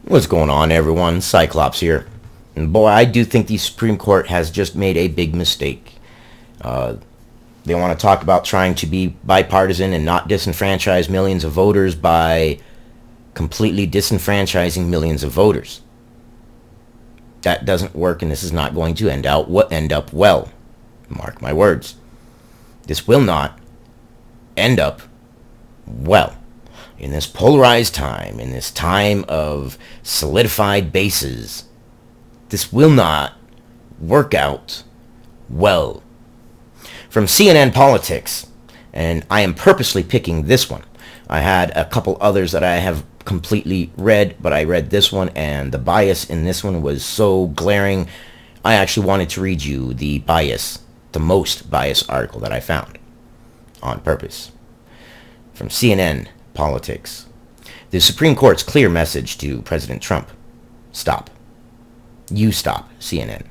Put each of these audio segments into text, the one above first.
What's going on, everyone? Cyclops here. And boy, I do think the Supreme Court has just made a big mistake. They want to talk about trying to be bipartisan and not disenfranchise millions of voters by completely disenfranchising millions of voters. That doesn't work, and this is not going to end up well. Mark my words. This will not end up well. In this polarized time, in this time of solidified bases, this will not work out well. From CNN Politics, and I am purposely picking this one. I had a couple others that I have completely read, but I read this one, and the bias in this one was so glaring, I actually wanted to read you the most biased article that I found on purpose. From CNN Politics. The Supreme Court's clear message to President Trump. Stop. You stop, CNN.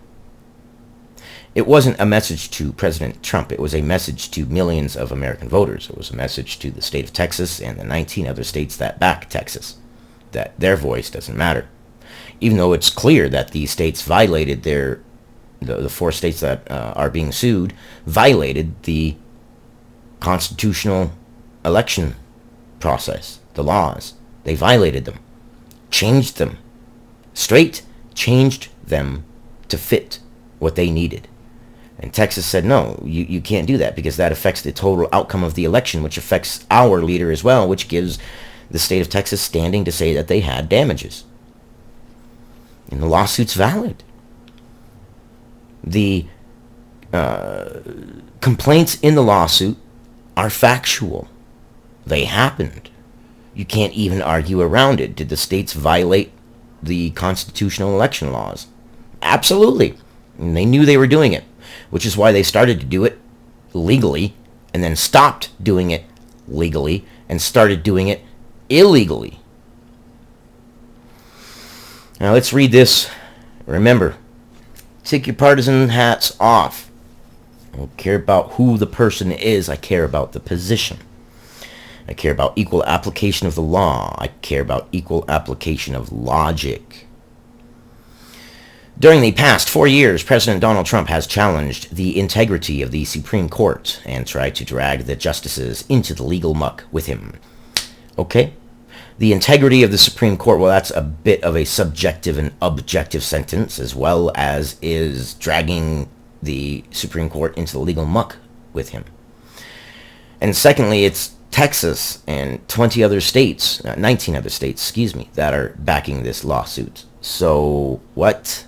It wasn't a message to President Trump. It was a message to millions of American voters. It was a message to the state of Texas and the 19 other states that back Texas, that their voice doesn't matter. Even though it's clear that these states violated the 4 states that are being sued, violated the constitutional election process, the laws. They violated them, changed them, changed them to fit what they needed. And Texas said, no, you can't do that because that affects the total outcome of the election, which affects our leader as well, which gives the state of Texas standing to say that they had damages. And the lawsuit's valid. The complaints in the lawsuit are factual. They happened. You can't even argue around it. Did the states violate the constitutional election laws? Absolutely. And they knew they were doing it, which is why they started to do it legally and then stopped doing it legally and started doing it illegally. Now let's read this. Remember, take your partisan hats off. I don't care about who the person is. I care about the position. I care about equal application of the law. I care about equal application of logic. During the past 4 years, President Donald Trump has challenged the integrity of the Supreme Court and tried to drag the justices into the legal muck with him. Okay? The integrity of the Supreme Court, well, that's a bit of a subjective and objective sentence, as well as is dragging the Supreme Court into the legal muck with him. And secondly, it's Texas and 19 other states, that are backing this lawsuit. So what?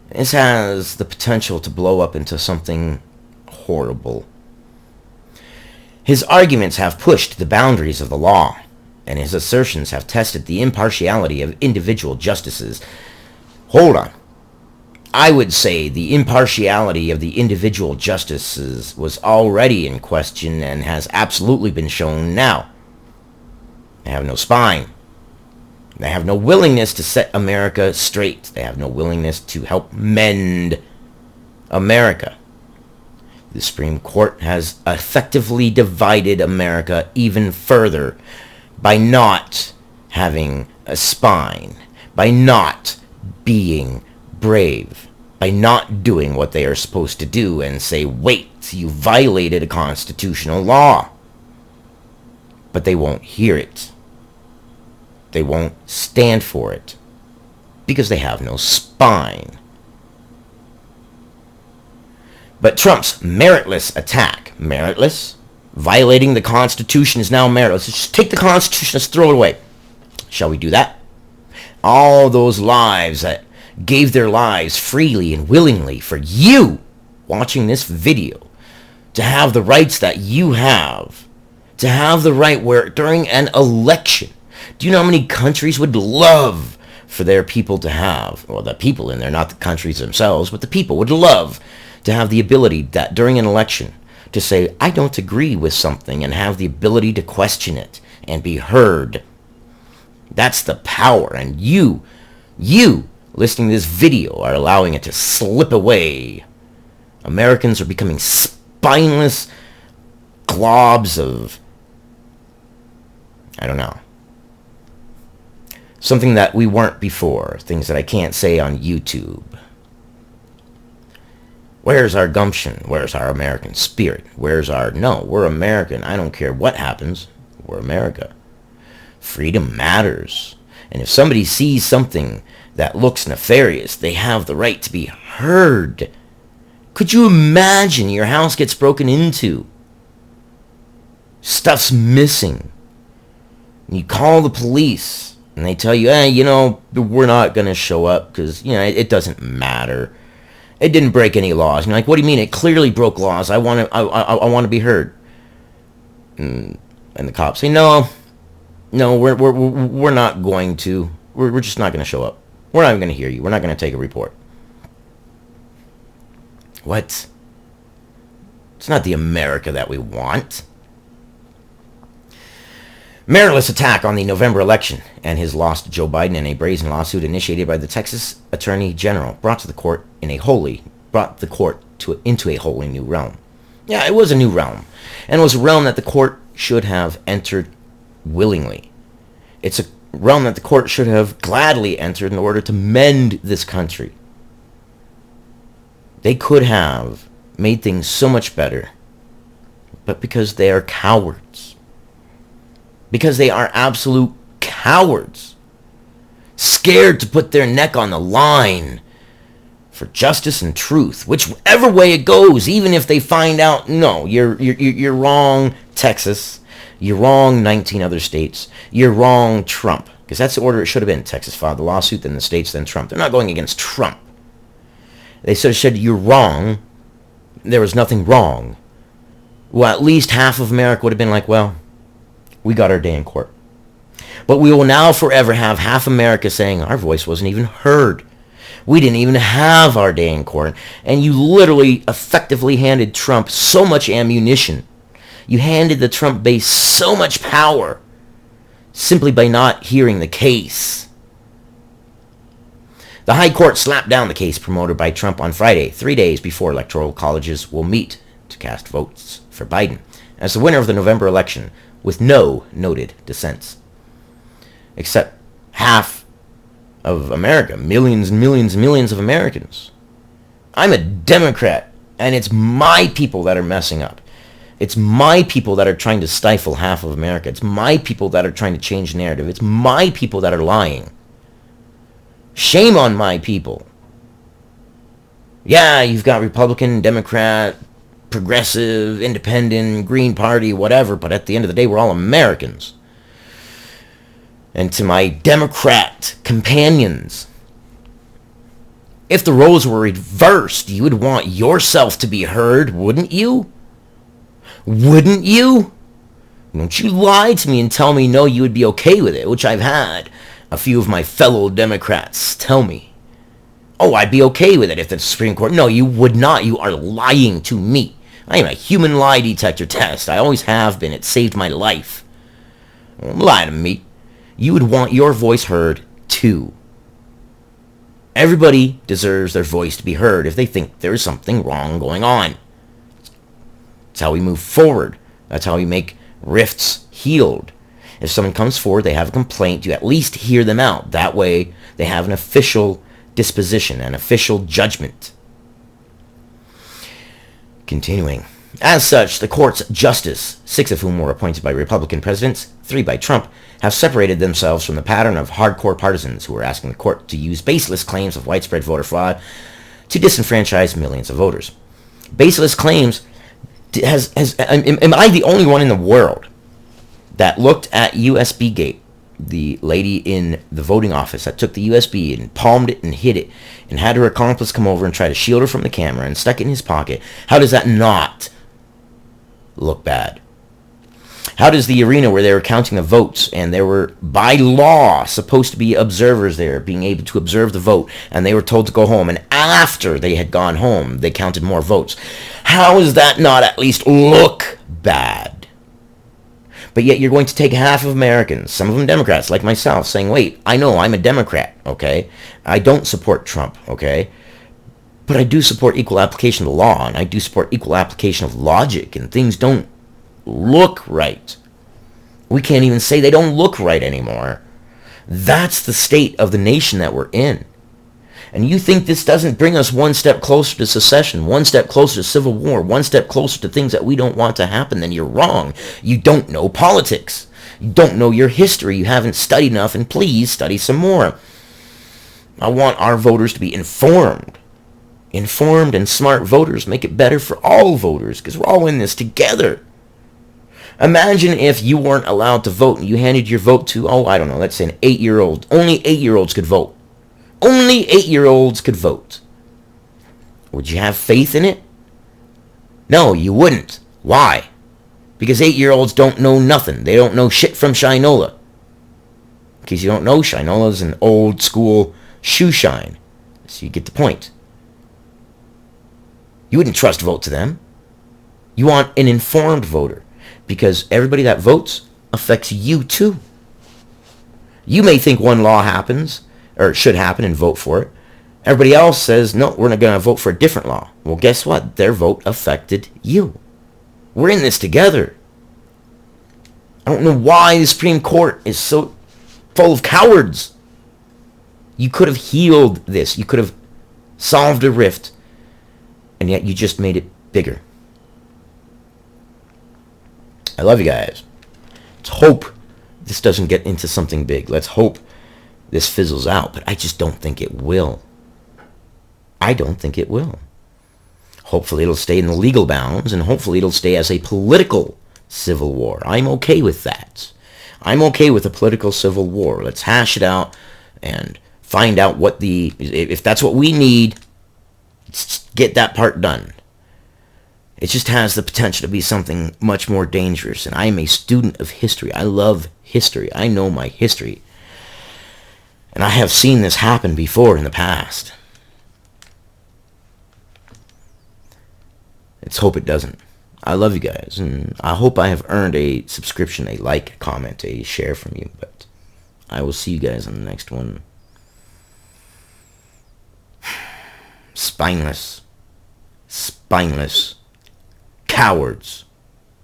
This has the potential to blow up into something horrible. His arguments have pushed the boundaries of the law, and his assertions have tested the impartiality of individual justices. Hold on. I would say the impartiality of the individual justices was already in question and has absolutely been shown now. They have no spine. They have no willingness to set America straight. They have no willingness to help mend America. The Supreme Court has effectively divided America even further by not having a spine, by not being brave, by not doing what they are supposed to do and say, wait, you violated a constitutional law. But they won't hear it. They won't stand for it because they have no spine. But Trump's meritless attack, meritless? Violating the Constitution is now meritless. Just take the Constitution, let's throw it away. Shall we do that? All those lives that gave their lives freely and willingly for you watching this video to have the rights that you have, to have the right where during an election, do you know how many countries would love for their people to have, or the people in there, not the countries themselves, but the people would love to have the ability that during an election to say, I don't agree with something, and have the ability to question it and be heard. That's the power, and you listening to this video are allowing it to slip away. Americans are becoming spineless globs of, I don't know. Something that we weren't before. Things that I can't say on YouTube. Where's our gumption? Where's our American spirit? Where's our, no, we're American. I don't care what happens. We're America. Freedom matters. And if somebody sees something that looks nefarious, they have the right to be heard. Could you imagine your house gets broken into? Stuff's missing. And you call the police and they tell you, we're not going to show up because, it doesn't matter. It didn't break any laws. And you're like, what do you mean? It clearly broke laws. I want to be heard. And the cops say, no, we're not going to. We're just not going to show up. We're not even going to hear you. We're not going to take a report. What? It's not the America that we want. Meritless attack on the November election and his loss to Joe Biden in a brazen lawsuit initiated by the Texas Attorney General brought the court into a wholly new realm. Yeah, it was a new realm, and it was a realm that the court should have entered willingly. It's a realm that the court should have gladly entered in order to mend this country. They could have made things so much better, but because they are cowards. Because they are absolute cowards. Scared to put their neck on the line for justice and truth, whichever way it goes, even if they find out, no, you're wrong, Texas. You're wrong, 19 other states. You're wrong, Trump. Because that's the order it should have been. Texas filed the lawsuit, then the states, then Trump. They're not going against Trump. They sort of said, you're wrong. There was nothing wrong. Well, at least half of America would have been like, well, we got our day in court. But we will now forever have half America saying our voice wasn't even heard. We didn't even have our day in court. And you literally effectively handed Trump so much ammunition. You handed the Trump base so much power simply by not hearing the case. The High Court slapped down the case promoted by Trump on Friday, 3 days before electoral colleges will meet to cast votes for Biden as the winner of the November election, with no noted dissents. Except half of America, millions and millions and millions of Americans. I'm a Democrat, and it's my people that are messing up. It's my people that are trying to stifle half of America. It's my people that are trying to change the narrative. It's my people that are lying. Shame on my people. Yeah, you've got Republican, Democrat, progressive, independent, Green Party, whatever, but at the end of the day, we're all Americans. And to my Democrat companions, if the roles were reversed, you would want yourself to be heard, wouldn't you? Wouldn't you? Don't you lie to me and tell me no, you would be okay with it, which I've had a few of my fellow Democrats tell me. Oh, I'd be okay with it if the Supreme Court... No, you would not. You are lying to me. I am a human lie detector test. I always have been. It saved my life. Don't lie to me. You would want your voice heard, too. Everybody deserves their voice to be heard if they think there is something wrong going on. That's how we move forward. That's how we make rifts healed. If someone comes forward, they have a complaint, you at least hear them out. That way, they have an official disposition, an official judgment. Continuing. As such, the court's justice, 6 of whom were appointed by Republican presidents, 3 by Trump, have separated themselves from the pattern of hardcore partisans who are asking the court to use baseless claims of widespread voter fraud to disenfranchise millions of voters. Baseless claims am I the only one in the world that looked at USB Gate, the lady in the voting office that took the USB and palmed it and hid it and had her accomplice come over and try to shield her from the camera and stuck it in his pocket? How does that not look bad? How does the arena where they were counting the votes and there were, by law, supposed to be observers there being able to observe the vote, and they were told to go home, and after they had gone home, they counted more votes? How does that not at least look bad? But yet you're going to take half of Americans, some of them Democrats like myself, saying, wait, I know I'm a Democrat, okay? I don't support Trump, okay? But I do support equal application of the law, and I do support equal application of logic, and things don't look right. We can't even say they don't look right anymore. That's the state of the nation that we're in. And you think this doesn't bring us one step closer to secession, one step closer to civil war, one step closer to things that we don't want to happen, then you're wrong. You don't know politics. You don't know your history. You haven't studied enough, and please study some more. I want our voters to be informed. Informed and smart voters make it better for all voters, because we're all in this together. Imagine if you weren't allowed to vote and you handed your vote to, I don't know, let's say an 8-year-old. Only 8-year-olds could vote. Only 8-year-olds could vote. Would you have faith in it? No, you wouldn't. Why? Because 8-year-olds don't know nothing. They don't know shit from Shinola. In case you don't know, Shinola is an old school shoe shine. So you get the point. You wouldn't trust vote to them. You want an informed voter. Because everybody that votes affects you too. You may think one law happens, or should happen, and vote for it. Everybody else says, no, we're not going to vote for a different law. Well, guess what? Their vote affected you. We're in this together. I don't know why the Supreme Court is so full of cowards. You could have healed this. You could have solved a rift. And yet you just made it bigger. I love you guys. Let's hope this doesn't get into something big. Let's hope this fizzles out, but I just don't think it will. I don't think it will. Hopefully it'll stay in the legal bounds, and hopefully it'll stay as a political civil war. I'm okay with that. I'm okay with a political civil war. Let's hash it out and find out if that's what we need, let's get that part done. It just has the potential to be something much more dangerous, and I am a student of history. I love history. I know my history. And I have seen this happen before in the past. Let's hope it doesn't. I love you guys, and I hope I have earned a subscription, a like, a comment, a share from you. But I will see you guys on the next one. Spineless. Spineless. Cowards.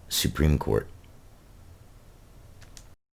Supreme Court.